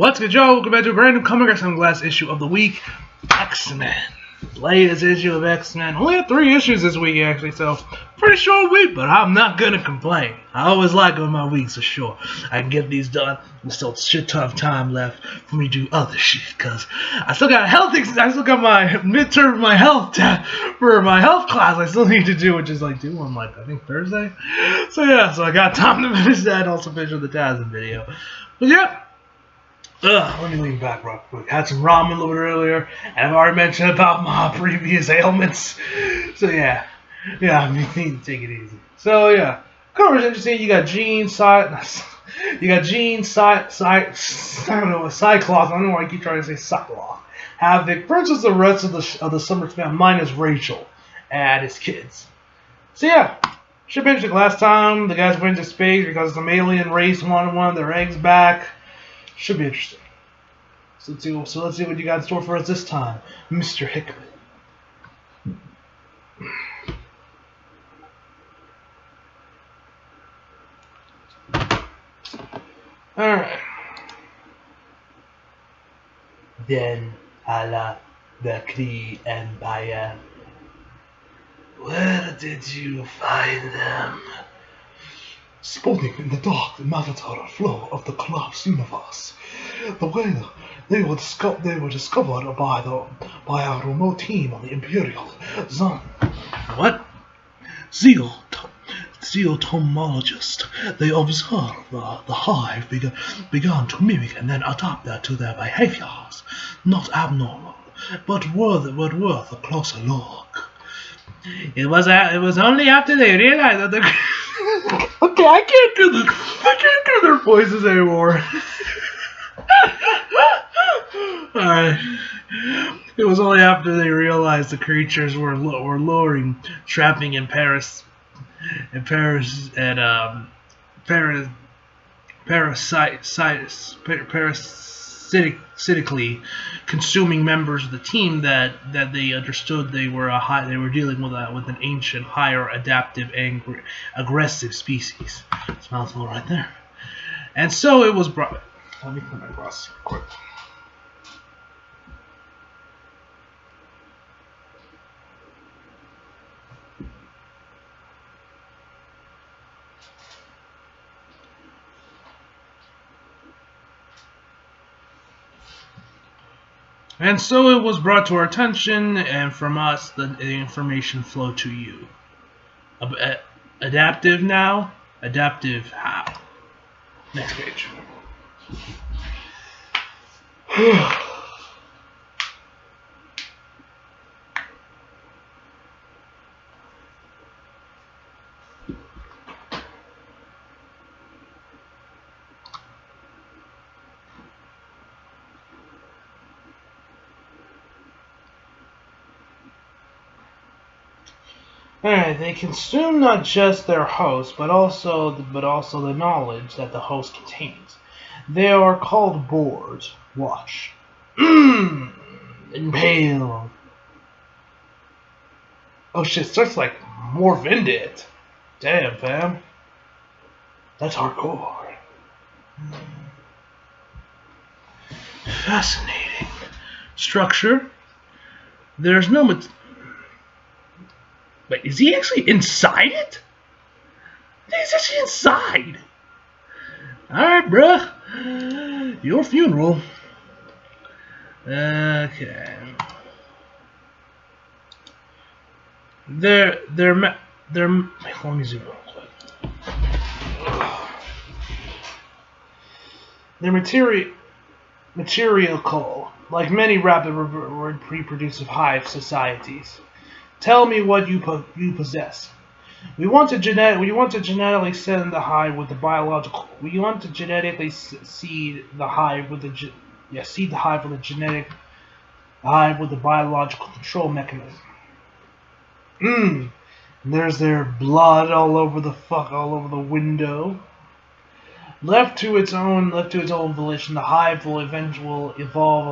What's good, y'all? Welcome back to a brand new Comic Sunglass issue of the week, X-Men. Latest issue of X-Men. Only had 3 issues this week, actually, so pretty short week, but I'm not gonna complain. I always like when my weeks are short. I can get these done. There's still a shit ton of time left for me to do other shit, because I still got I still got my midterm, my health for my health class I still need to do, which is like due on I think Thursday. So yeah, so I got time to finish that and also finish with the Tarzan video. But yeah. Let me lean back real quick. Had some ramen a little bit earlier, and I've already mentioned about my previous ailments. So yeah, I need to take it easy. So yeah, cover's interesting. You got Jean, Cyclops. I don't know, Cyclops. I don't know why I keep trying to say Cyclops. Havoc versus the rest of the Summer Span minus Rachel and his kids. So yeah. Should be interesting. Last time the guys went into space because some alien race wanted one of their eggs back. Should be interesting. So let's see what you got in store for us this time, Mr. Hickman. Alright. Then, a la the Kree Empire. Where did you find them? Spawning in the dark matter flow of the collapsed universe. The way they were discovered by our remote team on the Imperial Zone. What? Zeotomologists. They observed the hive began to mimic and then adapt that to their behaviors. Not abnormal, but worth a closer look. It was only after they realized that the okay, I can't do their voices anymore. Alright. It was only after they realized the creatures were luring, trapping in parasitically consuming members of the team that they understood they were dealing with an ancient, higher, adaptive, angry, aggressive species. It's a mouthful right there. And so it was brought. Let me put my glasses quick. And so it was brought to our attention, and from us, the information flowed to you. Adaptive now? Adaptive how? Next page. Alright, they consume not just their host, but also the knowledge that the host contains. They are called boars. Watch. Impale. Oh shit, starts like more Vendit. Damn, fam. That's hardcore. Fascinating. Structure. There's no Wait, is he actually inside it? He's actually inside. Alright, bruh. Your funeral. Okay. Wait, let me zoom real quick. Their material, like many rapid reproducive hive societies. Tell me what you possess. We want to genetically send the hive with the biological. We want to genetically seed the hive with the biological control mechanism. There's their blood all over the window. Left to its own volition, the hive will eventually evolve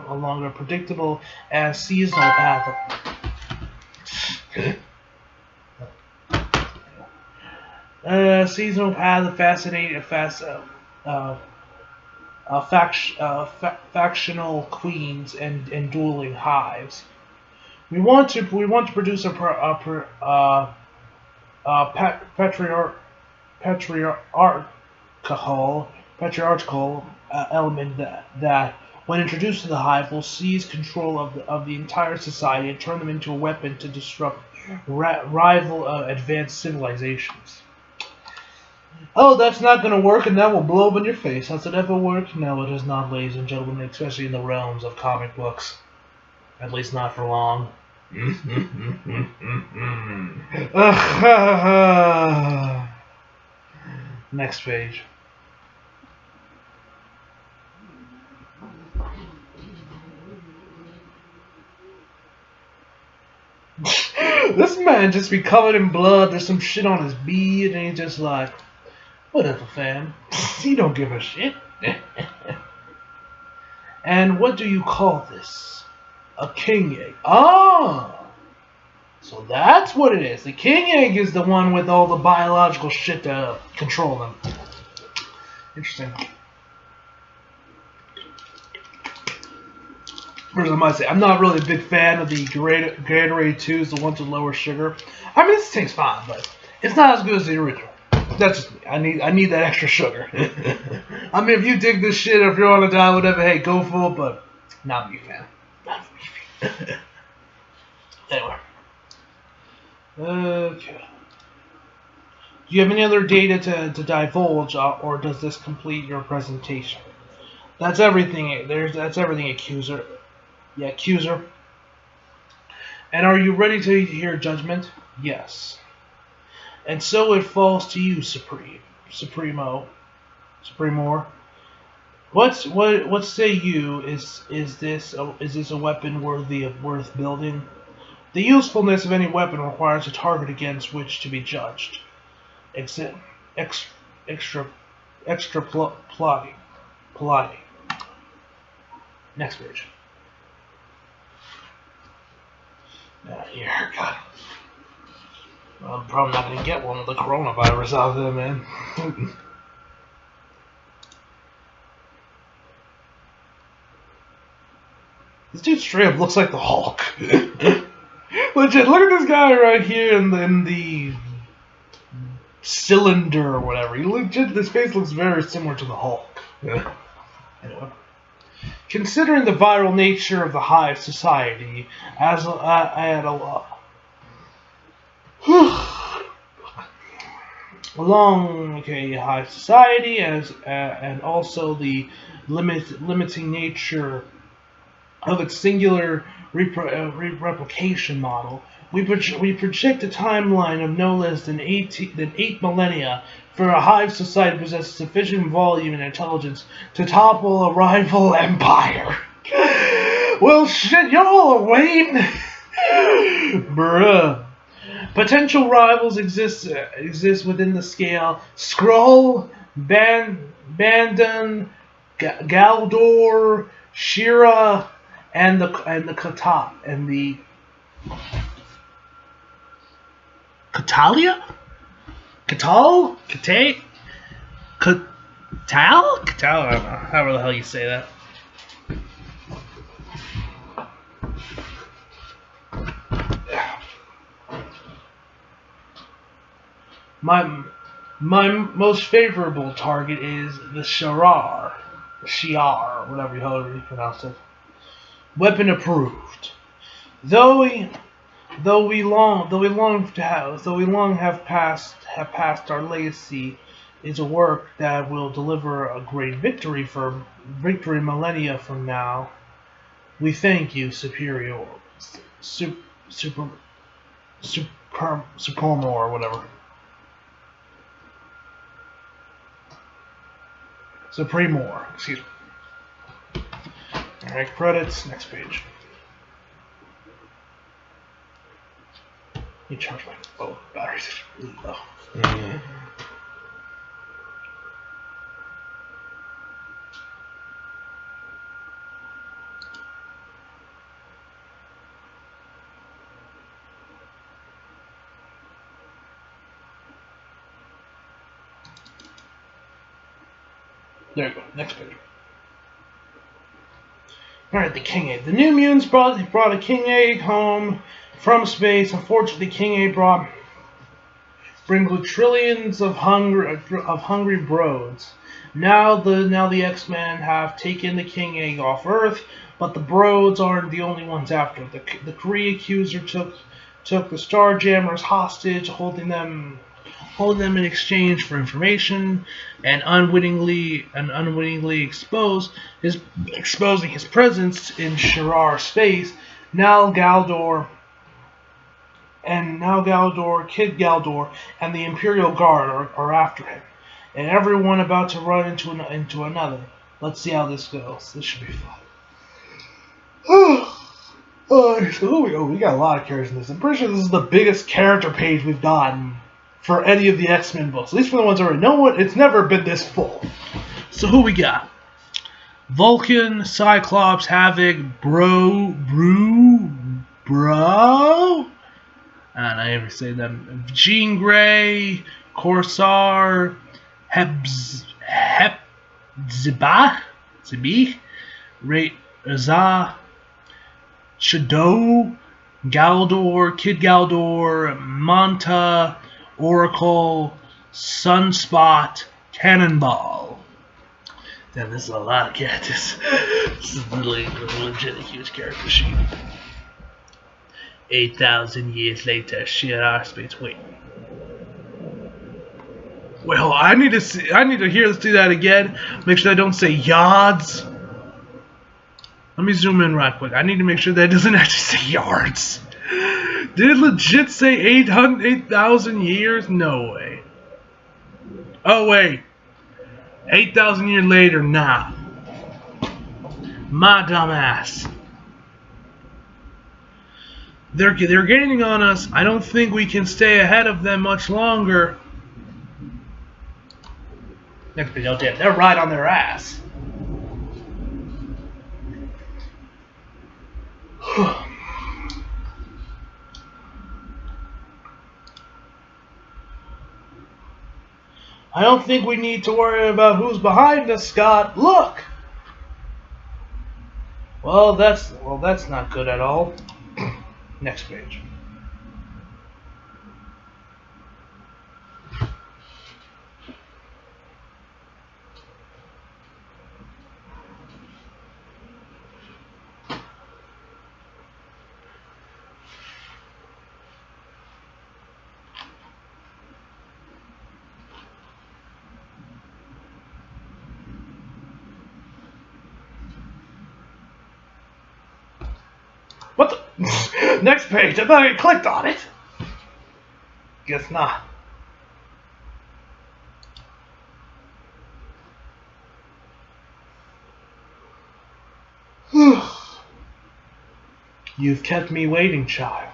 along a predictable and seasonal path. Seasonal path of factional queens and dueling hives. We want to produce a patriarchal element that when introduced to the hive will seize control of the entire society and turn them into a weapon to disrupt rival advanced civilizations. Oh, that's not going to work, and that will blow up in your face. Has it ever worked? No, it has not, ladies and gentlemen, especially in the realms of comic books. At least not for long. Next page. This man just be covered in blood. There's some shit on his beard, and he's just like, whatever, fam. He don't give a shit. And what do you call this? A king egg. Ah! So that's what it is. The king egg is the one with all the biological shit to control them. Interesting. First, I might say, I'm not really a big fan of the Gatorade 2s, the ones with lower sugar. I mean, this tastes fine, but it's not as good as the original. That's just me. I need that extra sugar. I mean, if you dig this shit, or if you're on a diet, whatever, hey, go for it, but not me, fan. Not me. Anyway. Okay. Do you have any other data to divulge, or does this complete your presentation? That's everything. That's everything, accuser. Yeah, accuser. And are you ready to hear judgment? Yes. And so it falls to you, Supremor. What say you? Is this a weapon worth building? The usefulness of any weapon requires a target against which to be judged. Extra plotting. Next page. Here, God. I'm probably not going to get one with the coronavirus out there, man. This dude straight up looks like the Hulk. Legit, look at this guy right here in the cylinder or whatever. This face looks very similar to the Hulk. Anyway. Considering the viral nature of the hive society, hive society and also the limiting nature of its singular replication model, we project a timeline of no less than 8 millennia for a hive society to possess sufficient volume and intelligence to topple a rival empire. Well, shit, y'all are waiting. Bruh. Potential rivals exist within the scale Skrull, Bandon, Galdor, Shira, and the Kata and the Catalia? Catal? Catal? Catal? Catal? I don't know. However the hell you say that. My most favorable target is the Shiar, whatever you pronounce it. Weapon approved. Though we long have passed our legacy, is a work that will deliver a great victory millennia from now. We thank you, Superior, Supermore, or whatever. Supremor, excuse me. Alright, credits, next page. You charge my batteries is really low. Mm-hmm. There you go, next page. Alright, the King Egg. The New Mutants brought a King Egg home from space. Unfortunately, the King Egg bring trillions of hungry broads. Now the X-Men have taken the King Egg off Earth, but the broads aren't the only ones after. The Kree Accuser took the Starjammers hostage, holding them in exchange for information, and unwittingly exposing his presence in Shi'ar space. Now Galdor, Kid Galdor, and the Imperial Guard are after him, and everyone about to run into another. Let's see how this goes. This should be fun. So we got a lot of characters in this. I'm pretty sure this is the biggest character page we've gotten for any of the X-Men books. At least for the ones I already know. It's never been this full. So who we got? Vulcan, Cyclops, Havoc, Bro. And I ever say them. Jean Grey, Corsair, Zibi, Reza, Shadow, Galdor, Kid Galdor, Manta, Oracle, Sunspot, Cannonball. Damn, this is a lot of characters. This is legit a huge character sheet. 8,000 years later, Shi'ar space. Wait. Well, I need to hear let's do that again. Make sure I don't say yards. Let me zoom in right quick. I need to make sure that it doesn't actually say yards. Did it legit say 8,000 years? No way. Oh wait. 8,000 years later, nah. My dumb ass. They're gaining on us. I don't think we can stay ahead of them much longer. Next thing, they're right on their ass. I don't think we need to worry about who's behind us, Scott. Look. Well, that's not good at all. Next page. What the? Next page. I thought I clicked on it. Guess not. You've kept me waiting, child.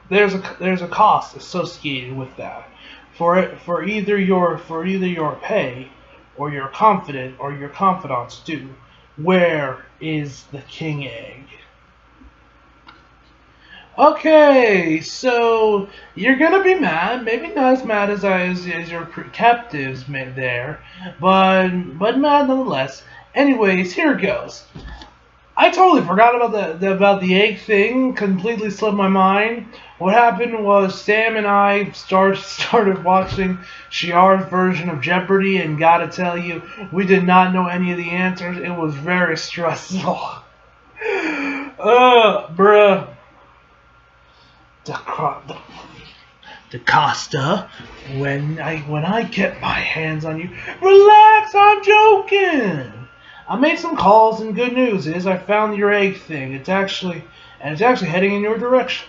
There's a cost associated with that. For either your pay or your confidants due. Where is the King Egg? Okay, so you're gonna be mad. Maybe not as mad as your captives there, but mad nonetheless. Anyways, here it goes. I totally forgot about the egg thing. Completely slipped my mind. What happened was Sam and I started watching Shi'ar's version of Jeopardy, and gotta tell you, we did not know any of the answers. It was very stressful. Bruh. DaCosta, when I get my hands on you, relax. I'm joking. I made some calls, and good news is I found your egg thing. It's actually heading in your direction.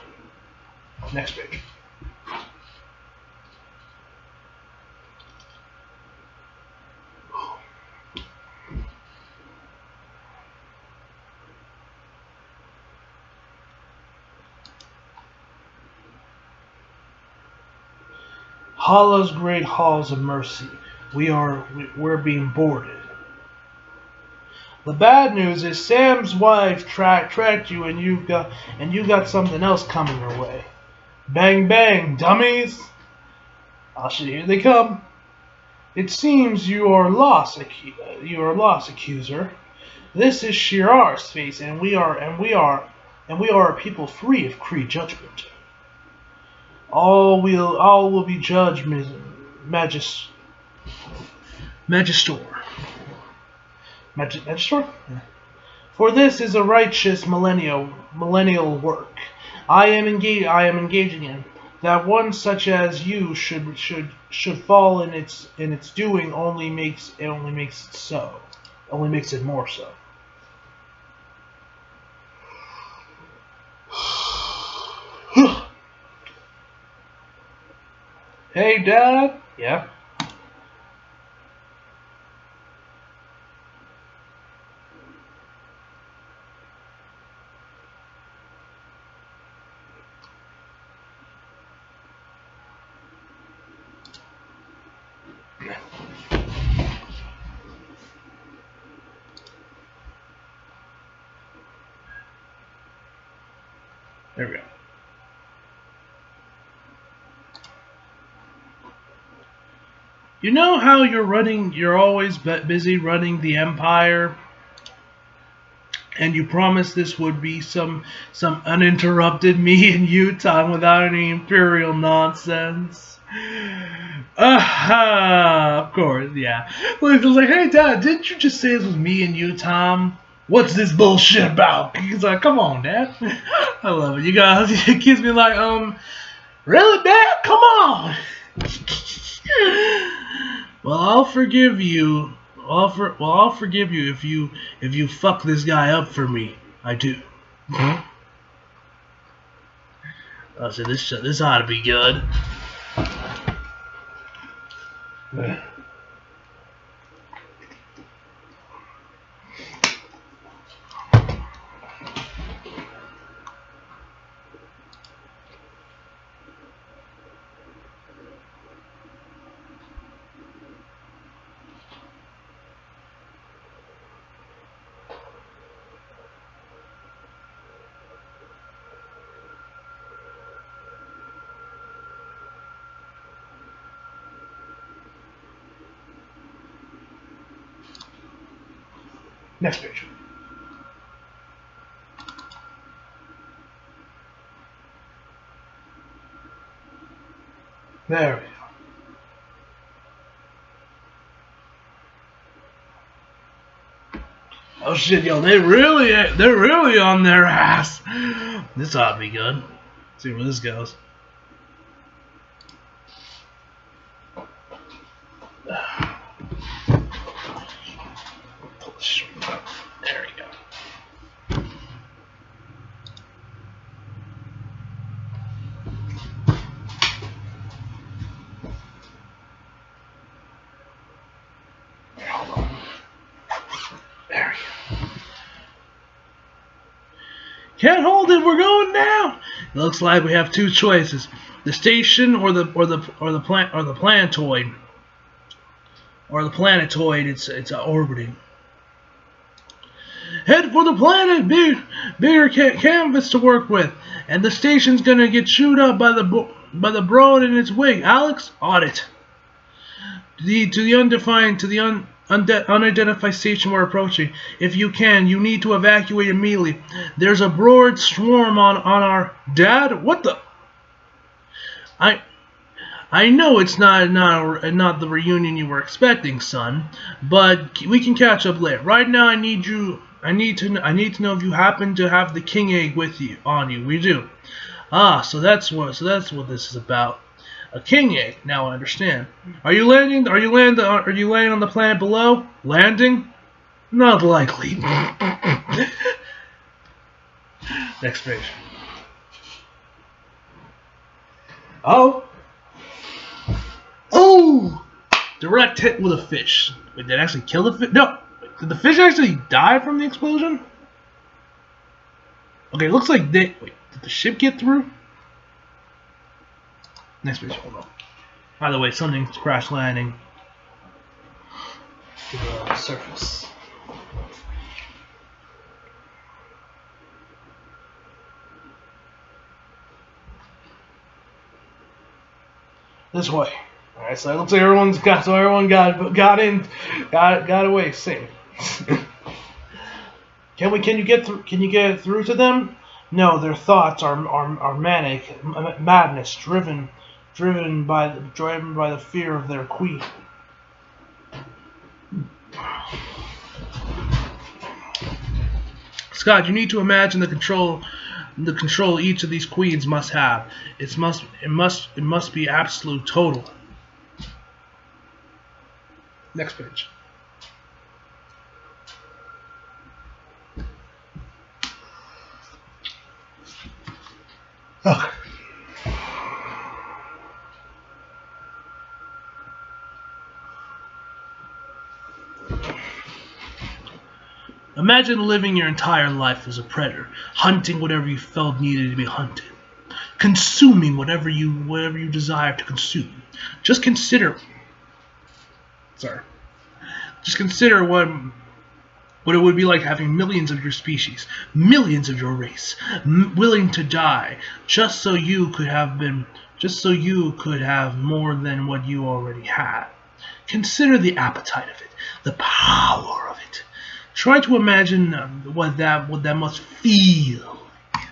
Next page. Hala's great halls of mercy. We're being boarded. The bad news is Sam's wife tracked you, and you got something else coming your way. Bang bang, dummies! Here they come. It seems you are lost, accuser. This is Shirar's space, and we are a people free of Kree judgment. All will be judged, Magistor. Magistor? Yeah. For this is a righteous millennial work. I am engaging in that one such as you should fall in its doing only makes it more so. Hey, Dad. Yeah. There we go. You know how you're always busy running the Empire, and you promised this would be some uninterrupted me and you time without any Imperial nonsense? Of course, yeah. Like, it was like, hey, Dad, didn't you just say this was me and you, Tom? What's this bullshit about? He's like, come on, Dad. I love it. You guys, it gives me like, really, Dad? Come on. Well, I'll forgive you. I'll forgive you if you fuck this guy up for me. I do. Oh, so this ought to be good. Next picture. There we go. Oh shit, yo, they're really on their ass. This ought to be good. Let's see where this goes. There we go. Hold on. There we go. Can't hold it. We're going down. It looks like we have two choices: the station or the planetoid. Or the planetoid. It's orbiting. Head for the planet, bigger canvas to work with, and the station's gonna get chewed up by the broad in its wing. Alex, audit. To the unidentified station we're approaching. If you can, you need to evacuate immediately. There's a broad swarm on our Dad. What the? I know it's not the reunion you were expecting, son, but we can catch up later. Right now, I need to know if you happen to have the king egg with you on you. We do. Ah, so that's what this is about. A king egg. Now I understand. Are you landing on the planet below? Landing? Not likely. Next page. Oh. Oh! Direct hit with a fish. Wait, did it actually kill the fish? No! Did the fish actually die from the explosion? Okay, it looks like they... Wait, did the ship get through? Next page, hold on. By the way, something's crash landing to the surface. This way. Alright, so it looks like everyone got away safe. Can you get through? Can you get through to them? No, their thoughts are manic, madness, driven by the fear of their queen. Scott, you need to imagine the control each of these queens must have. It must be absolute, total. Next page. Okay. Imagine living your entire life as a predator, hunting whatever you felt needed to be hunted, consuming whatever you desire to consume. Just consider what it would be like having millions of your species, millions of your race, willing to die just so you could have more than what you already had. Consider the appetite of it, the power of it. Try to imagine what that must feel like.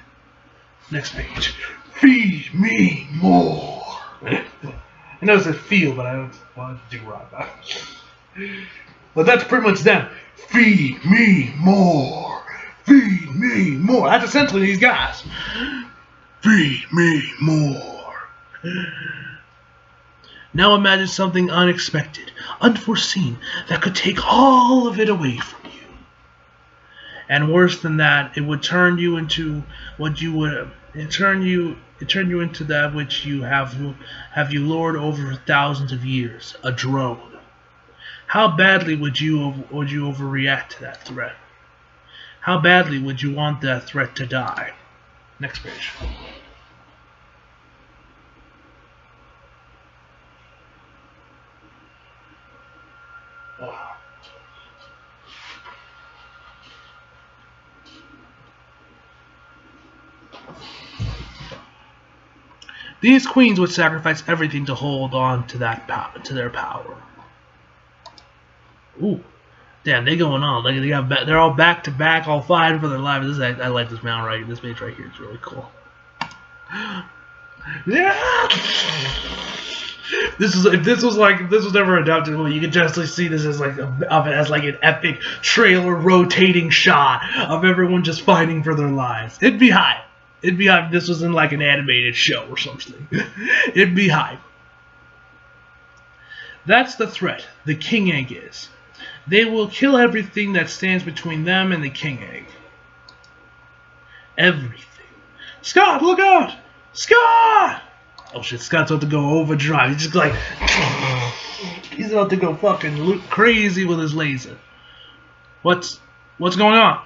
Next page. Feed me more. I know it says feel, but I don't want to do right. But that's pretty much them. Feed me more. Feed me more. That's essentially these guys. Feed me more. Now imagine something unexpected, unforeseen, that could take all of it away from you. And worse than that, it would turn you into what you would. It turn you into that which you have lured over thousands of years, a drone. How badly would you overreact to that threat? How badly would you want that threat to die? Next page. These queens would sacrifice everything to hold on to their power. Ooh, damn, they going on. Like they're all back to back, all fighting for their lives. I like this mount right. This page right here is really cool. Yeah. If this was ever adapted, you could just see this as like an epic trailer rotating shot of everyone just fighting for their lives. It'd be hype. It'd be hype if this was in like an animated show or something. It'd be hype. That's the threat. The King Egg is. They will kill everything that stands between them and the King Egg. Everything. Scott, look out! Scott! Oh shit, Scott's about to go overdrive. He's just like... He's about to go fucking crazy with his laser. What's going on?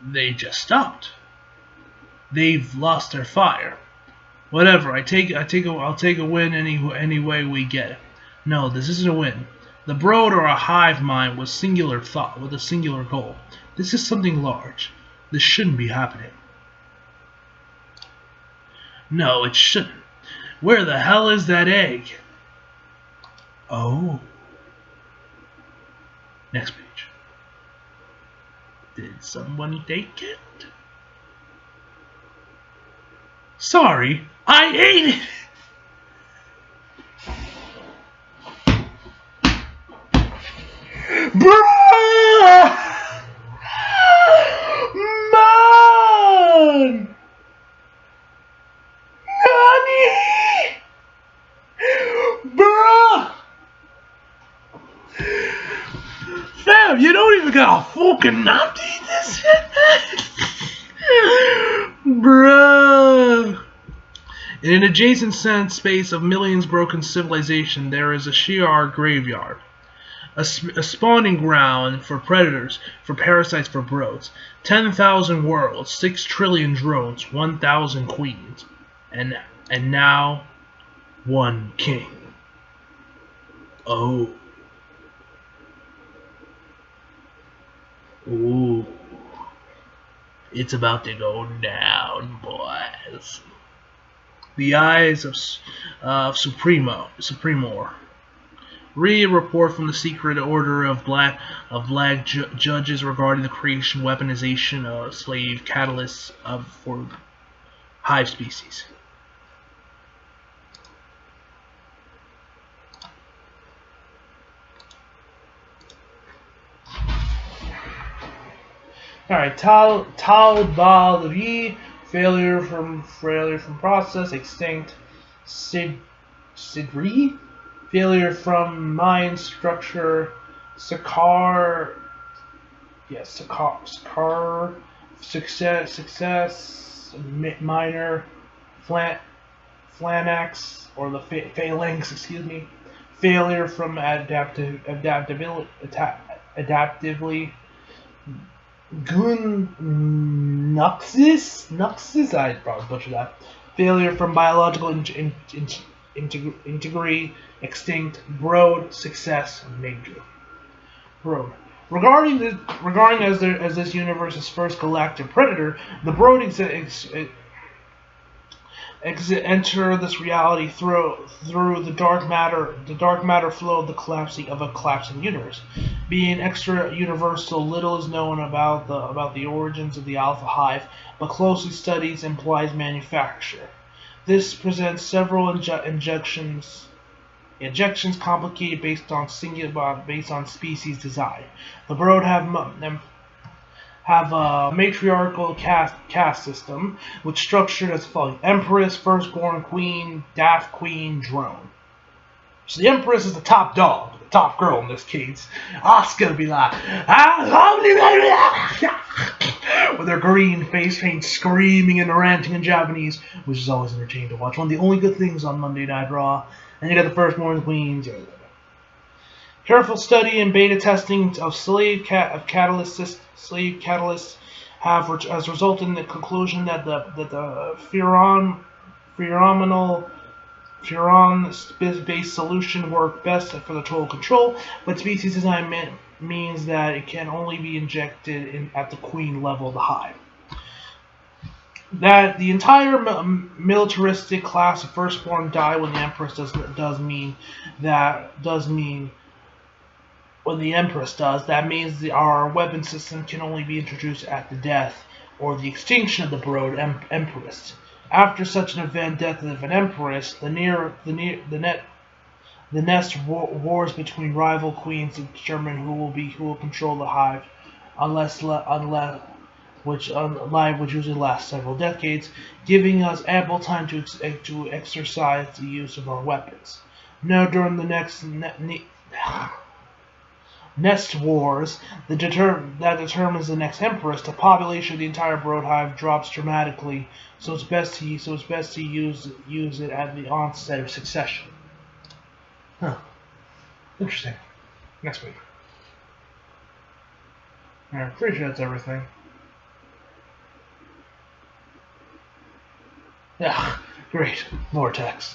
They just stopped. They've lost their fire. Whatever, I'll take a win any way we get it. No, this isn't a win. The Brood are a hive mind with singular thought, with a singular goal. This is something large. This shouldn't be happening. No, it shouldn't. Where the hell is that egg? Oh. Next page. Did someone take it? Sorry, I ate it! Bruh! Man! Nani? Bruh! Fam, you don't even got a fucking knife to eat this shit, man! Bruh! In an adjacent space of millions broken civilization, there is a Shi'ar graveyard. A spawning ground for predators, for parasites, for broods. 10,000 worlds, 6 trillion drones, 1,000 queens, and now 1 king. Oh. Ooh. It's about to go down, boys. The eyes of Supremor Read a report from the Secret Order of Black Judges regarding the creation, weaponization of slave catalysts for hive species. Alright, Tal'Dabri, failure from process, extinct. Sidri, failure from mind structure. Sakar, success, minor. Flanax, or the phalanx, excuse me. Failure from adaptively. Nuxus, I probably butchered that. Failure from biological integrity, extinct. Brood, success, major. Brood. Regarding as this universe's first galactic predator, the Brood enter this reality through the dark matter flow of a collapsing universe. Being extra universal, little is known about the origins of the Alpha Hive, but closely studies implies manufacture. This presents several injections complicated based on species design. The Brood have a matriarchal caste system, which structured as follows: Empress, Firstborn, Queen, Daft Queen, Drone. So the Empress is the top dog, the top girl in this case. Asuka be like, with her green face paint screaming and ranting in Japanese, which is always entertaining to watch. One of the only good things on Monday Night Raw. And you got the Firstborn Queens. Careful study and beta testing of slave catalysts has resulted in the conclusion that the Furon-based solution work best for the total control, but species design means that it can only be injected at the queen level of the hive. That the entire militaristic class of Firstborn die when the Empress does mean when the Empress does, that means our weapon system can only be introduced at the death or the extinction of the Brood Empress. After such an event, death of an Empress, the nest wars between rival queens to determine who will control the hive, which usually lasts several decades, giving us ample time to exercise the use of our weapons. Now, during the next Nest Wars that determines the next Empress, the population of the entire Brood hive drops dramatically, so it's best to use it at the onset of succession. Huh. Interesting. Next week. Alright, pretty sure that's everything. Yeah, great. Vortex.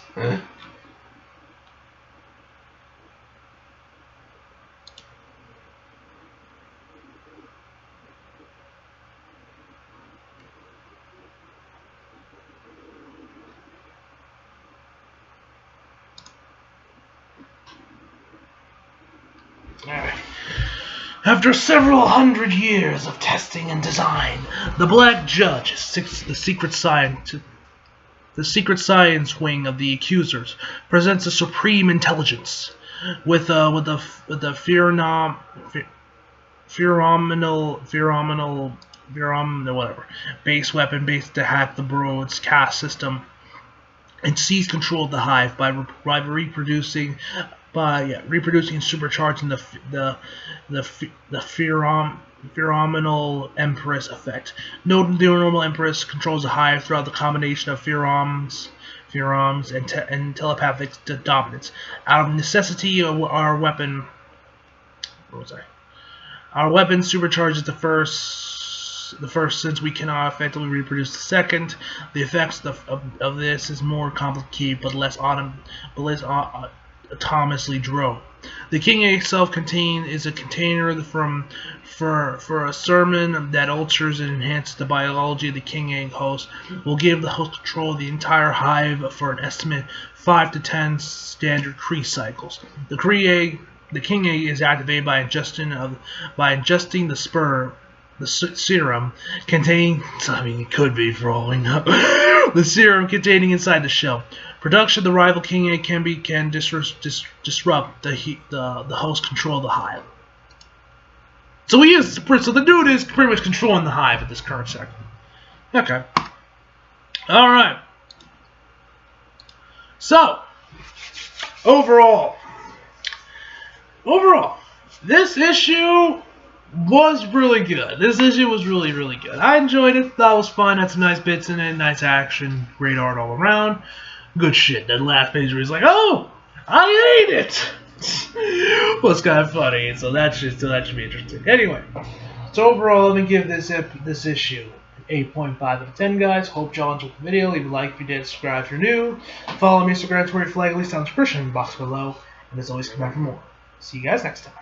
After several hundred years of testing and design, the Black Judge, the secret science wing of the Accusers, presents a supreme intelligence with a phenomenal base weapon based to hack the Brood's caste system and seize control of the hive by reproducing and supercharging the phenomenal Empress effect. Note the normal Empress controls the hive throughout the combination of pheromones and telepathic dominance. Out of necessity, our weapon supercharges the first, since we cannot effectively reproduce the second. The effects of this is more complicated but less Thomas Lee Jerome. The King Egg self-contained is a container for a sermon that alters and enhances the biology of the King Egg host. Will give the host control of the entire hive for an estimate 5 to 10 standard Cree cycles. The King Egg is activated by ingesting the sperm, the serum containing. I mean, it could be for all we know. The serum containing inside the shell. Production of the rival King Egg can disrupt the host control of the hive. So the dude is pretty much controlling the hive at this current second. Okay. All right. So overall, this issue was really good. This issue was really, really good. I enjoyed it. Thought it was fun. Had some nice bits in it. Nice action. Great art all around. Good shit. That last page where he's like, "Oh, I ate it." Well, it's kind of funny, so that should be interesting. Anyway, so overall, let me give this issue 8.5 out of 10, guys. Hope y'all enjoyed the video. Leave a like if you did. Subscribe if you're new. Follow me, Instagram, Twitter, flag, at least down in the description box below. And as always, come back for more. See you guys next time.